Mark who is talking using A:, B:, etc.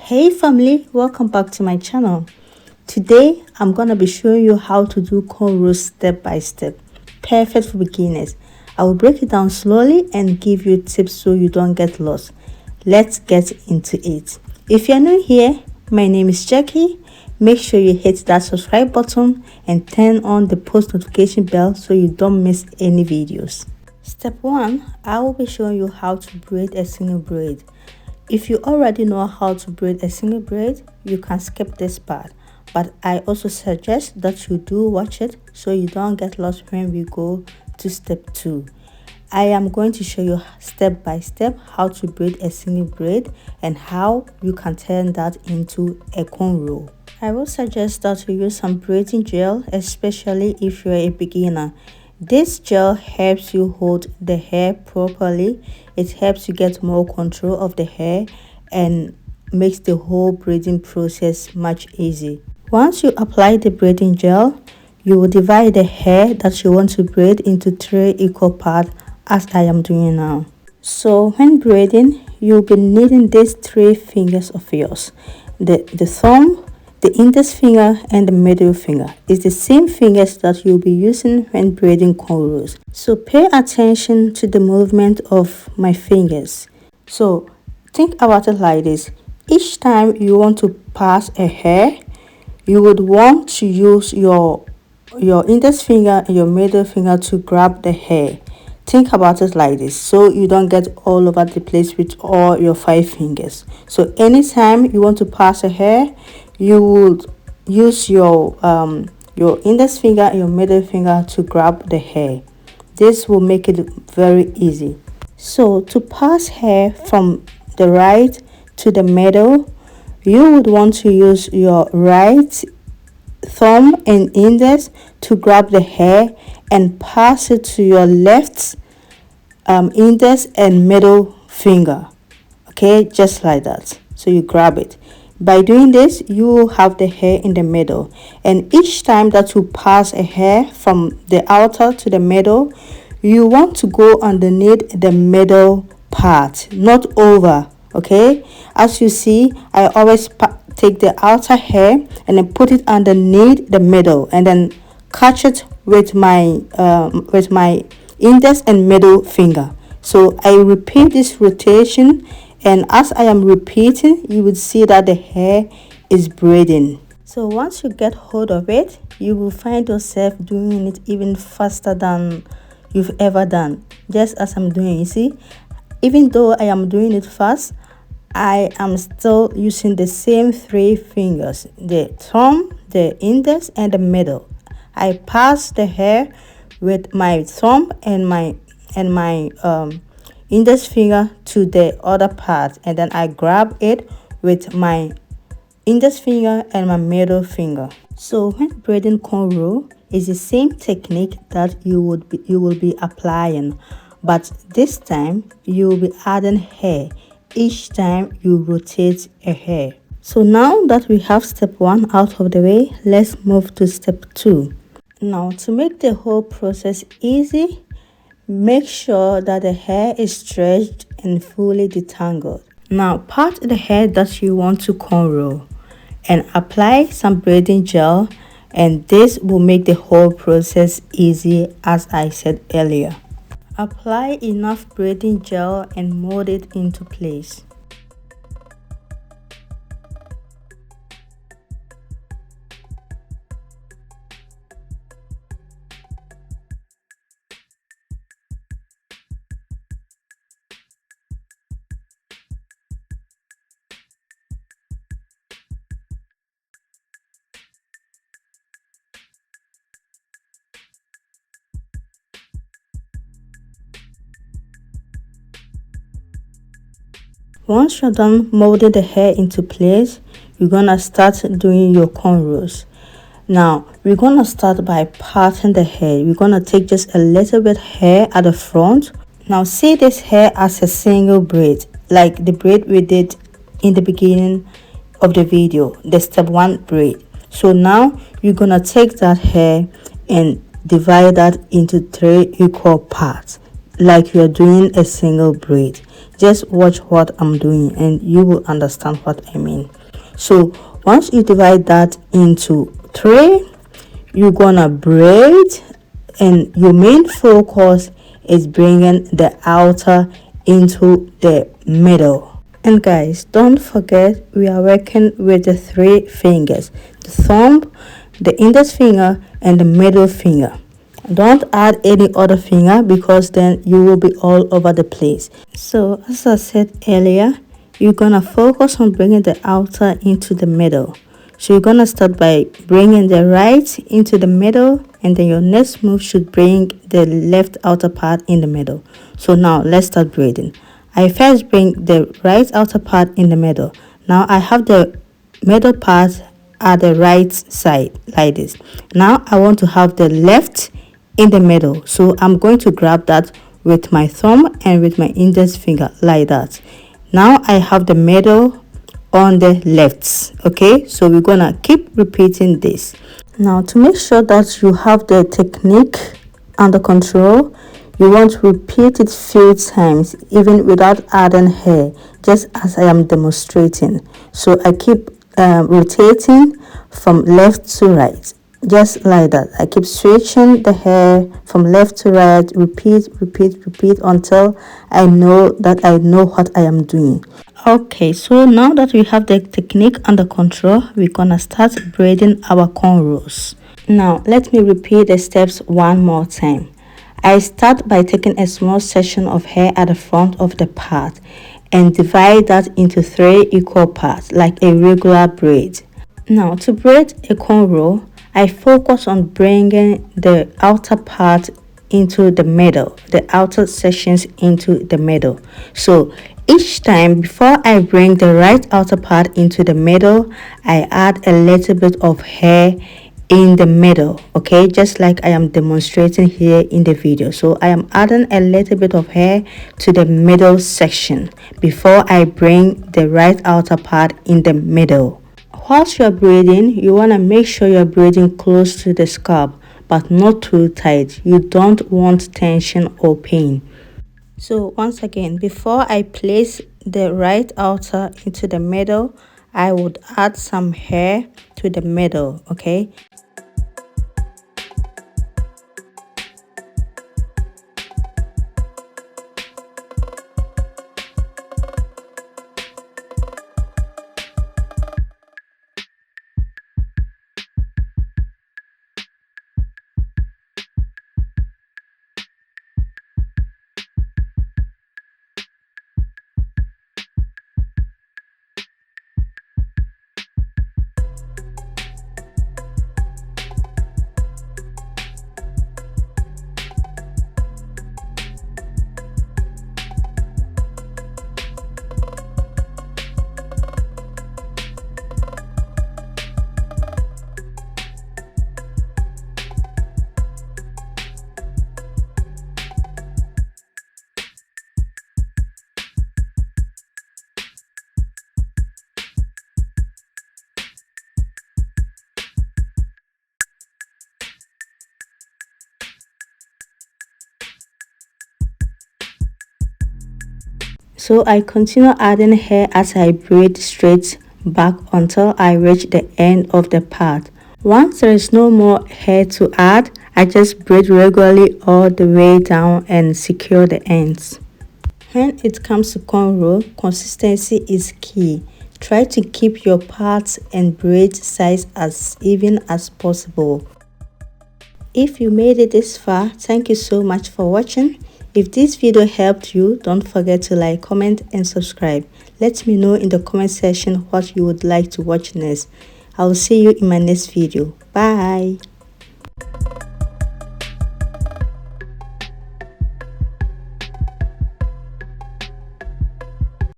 A: Hey family, welcome back to my channel. Today I'm gonna be showing you how to do cornrows step by step, perfect for beginners. I will break it down slowly and give you tips so you don't get lost. Let's get into it. If you're new here, my name is Jackie. Make sure you hit that subscribe button and turn on the post notification bell so you don't miss any videos. Step 1, I will be showing you how to braid a single braid. If you already know how to braid a single braid, you can skip this part, but I also suggest that you do watch it so you don't get lost when we go to step 2. I am going to show you step by step how to braid a single braid and how you can turn that into a cornrow. I will suggest that you use some braiding gel, especially if you're a beginner. This gel helps you hold the hair properly. It helps you get more control of the hair and makes the whole braiding process much easier. Once you apply the braiding gel, you will divide the hair that you want to braid into 3 equal parts as I am doing now. So when braiding, you'll be needing these 3 fingers of yours. The thumb, the index finger and the middle finger is the same fingers that you'll be using when braiding cornrows. So pay attention to the movement of my fingers. So think about it like this. Each time you want to pass a hair, you would want to use your index finger and your middle finger to grab the hair. Think about it like this so you don't get all over the place with all your 5 fingers. So anytime you want to pass a hair, you would use your index finger and your middle finger to grab the hair. This will make it very easy. So to pass hair from the right to the middle, you would want to use your right thumb and index to grab the hair and pass it to your left index and middle finger. Okay, just like that. So you grab it. By doing this, you will have the hair in the middle, and each time that you pass a hair from the outer to the middle, you want to go underneath the middle part, not over. Okay, as you see, I always take the outer hair and then put it underneath the middle and then catch it with my index and middle finger. So I repeat this rotation, and as I am repeating, you would see that the hair is braiding. So once you get hold of it, you will find yourself doing it even faster than you've ever done, just as I'm doing. You see, even though I am doing it fast, I am still using the same 3 fingers, the thumb, the index and the middle. I pass the hair with my thumb and my index finger to the other part, and then I grab it with my index finger and my middle finger. So when braiding cornrow, is the same technique that you will be applying, but this time you will be adding hair each time you rotate a hair. So now that we have step 1 out of the way, let's move to step 2. Now, to make the whole process easy, make sure that the hair is stretched and fully detangled. Now, part the hair that you want to cornrow and apply some braiding gel, and this will make the whole process easy as I said earlier. Apply enough braiding gel and mold it into place. Once you're done molding the hair into place, you're gonna start doing your cornrows. Now we're gonna start by parting the hair. We're gonna take just a little bit hair at the front. Now see this hair as a single braid, like the braid we did in the beginning of the video, the step 1 braid. So now you're gonna take that hair and divide that into 3 equal parts, like you're doing a single braid. Just watch what I'm doing and you will understand what I mean. So once you divide that into 3, you're gonna braid, and your main focus is bringing the outer into the middle. And guys, don't forget we are working with the 3 fingers: the thumb, the index finger, and the middle finger. Don't add any other finger because then you will be all over the place. So as I said earlier, you're gonna focus on bringing the outer into the middle. So you're gonna start by bringing the right into the middle, and then your next move should bring the left outer part in the middle. So now let's start braiding. I first bring the right outer part in the middle. Now I have the middle part at the right side like this. Now I want to have the left in the middle, so I'm going to grab that with my thumb and with my index finger like that. Now I have the middle on the left. Okay, so we're gonna keep repeating this. Now to make sure that you have the technique under control, you want to repeat it few times even without adding hair, just as I am demonstrating. So I keep rotating from left to right, just like that. I keep switching the hair from left to right, repeat until I know that I know what I am doing. Okay, so now that we have the technique under control, we're gonna start braiding our cornrows. Now let me repeat the steps one more time. I start by taking a small section of hair at the front of the part and divide that into 3 equal parts like a regular braid. Now to braid a cornrow, I focus on bringing the outer part into the middle, the outer sections into the middle. So each time before I bring the right outer part into the middle, I add a little bit of hair in the middle, okay, just like I am demonstrating here in the video. So I am adding a little bit of hair to the middle section before I bring the right outer part in the middle. Whilst you're braiding, you want to make sure you're braiding close to the scalp but not too tight. You don't want tension or pain. So once again, before I place the right outer into the middle, I would add some hair to the middle, okay. So I continue adding hair as I braid straight back until I reach the end of the part. Once there is no more hair to add, I just braid regularly all the way down and secure the ends. When it comes to cornrow, consistency is key. Try to keep your parts and braid size as even as possible. If you made it this far, thank you so much for watching. If this video helped you, don't forget to like, comment and subscribe. Let me know in the comment section what you would like to watch next. I will see you in my next video. Bye.